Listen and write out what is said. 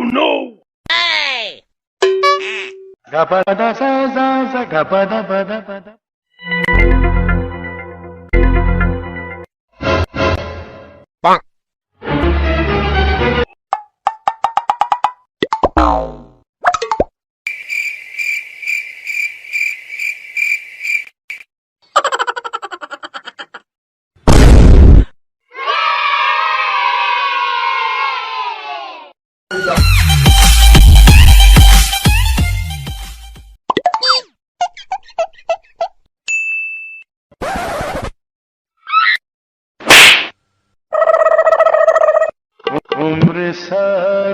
no! Hey! Gapada sa sa gapada pada pada. Bang. उम्र सारी